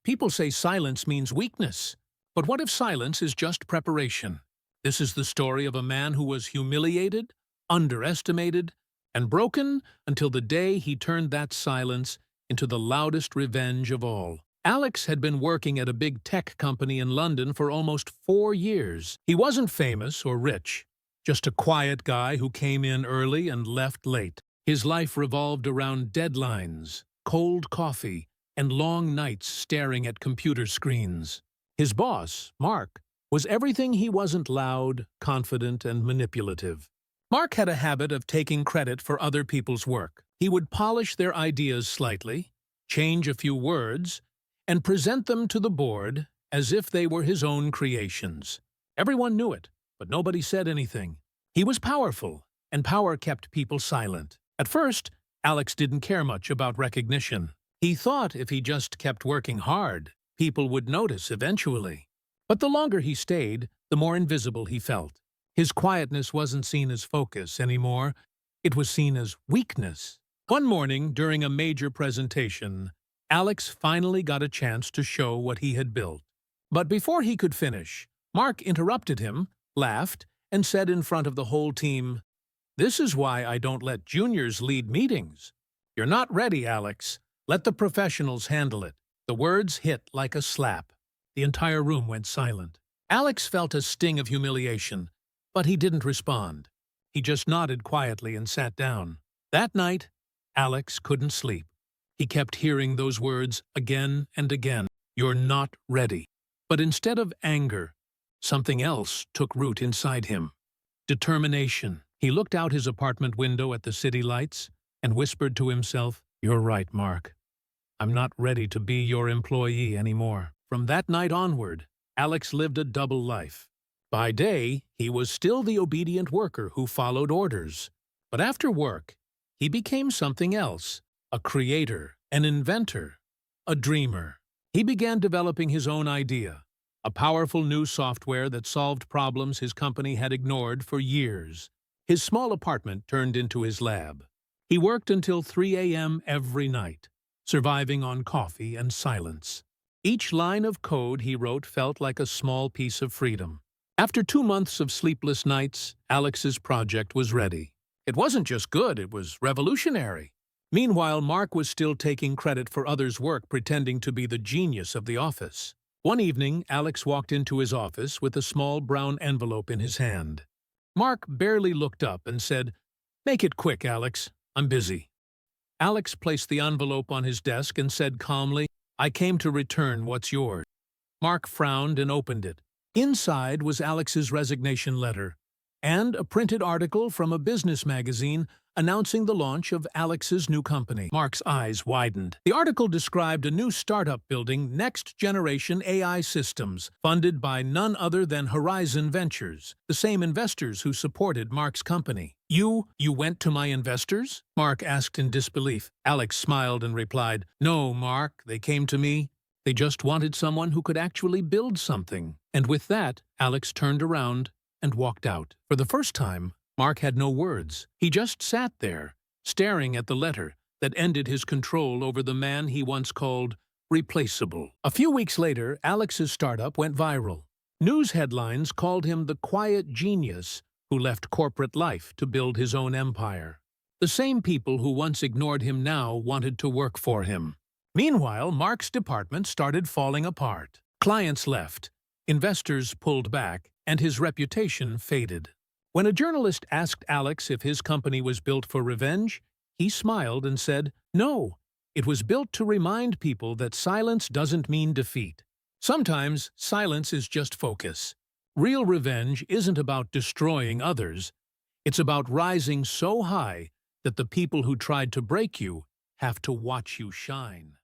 People say silence means weakness. But what if silence is just preparation? This is the story of a man who was humiliated, underestimated, and broken until the day he turned that silence into the loudest revenge of all. Alex had been working at a big tech company in London for almost 4 years. He wasn't famous or rich, just a quiet guy who came in early and left late. His life revolved around deadlines, cold coffee, and long nights staring at computer screens. His boss, Mark, was everything he wasn't: loud, confident, and manipulative. Mark had a habit of taking credit for other people's work. He would polish their ideas slightly, change a few words, and present them to the board as if they were his own creations. Everyone knew it, but nobody said anything. He was powerful, and power kept people silent. At first, Alex didn't care much about recognition. He thought if he just kept working hard, people would notice eventually. But the longer he stayed, the more invisible he felt. His quietness wasn't seen as focus anymore. It was seen as weakness. One morning, during a major presentation, Alex finally got a chance to show what he had built. But before he could finish, Mark interrupted him, laughed, and said in front of the whole team, "This is why I don't let juniors lead meetings. You're not ready, Alex. Let the professionals handle it." The words hit like a slap. The entire room went silent. Alex felt a sting of humiliation, but he didn't respond. He just nodded quietly and sat down. That night, Alex couldn't sleep. He kept hearing those words again and again. "You're not ready." But instead of anger, something else took root inside him. Determination. He looked out his apartment window at the city lights and whispered to himself, "You're right, Mark. I'm not ready to be your employee anymore." From that night onward, Alex lived a double life. By day, he was still the obedient worker who followed orders. But after work, he became something else: a creator, an inventor, a dreamer. He began developing his own idea, a powerful new software that solved problems his company had ignored for years. His small apartment turned into his lab. He worked until 3 a.m. every night, surviving on coffee and silence. Each line of code he wrote felt like a small piece of freedom. After 2 months of sleepless nights, Alex's project was ready. It wasn't just good, it was revolutionary. Meanwhile, Mark was still taking credit for others' work, pretending to be the genius of the office. One evening, Alex walked into his office with a small brown envelope in his hand. Mark barely looked up and said, "Make it quick, Alex. I'm busy." Alex placed the envelope on his desk and said calmly, "I came to return what's yours." Mark frowned and opened it. Inside was Alex's resignation letter and a printed article from a business magazine announcing the launch of Alex's new company. Mark's eyes widened. The article described a new startup building next-generation AI systems, funded by none other than Horizon Ventures, the same investors who supported Mark's company. You went to my investors?" Mark asked in disbelief. Alex smiled and replied, "No, Mark, they came to me. They just wanted someone who could actually build something." And with that, Alex turned around and walked out. For the first time, Mark had no words. He just sat there, staring at the letter that ended his control over the man he once called replaceable. A few weeks later, Alex's startup went viral. News headlines called him the quiet genius who left corporate life to build his own empire. The same people who once ignored him now wanted to work for him. Meanwhile, Mark's department started falling apart. Clients left, investors pulled back, and his reputation faded. When a journalist asked Alex if his company was built for revenge, he smiled and said, "No, it was built to remind people that silence doesn't mean defeat. Sometimes silence is just focus. Real revenge isn't about destroying others. It's about rising so high that the people who tried to break you have to watch you shine."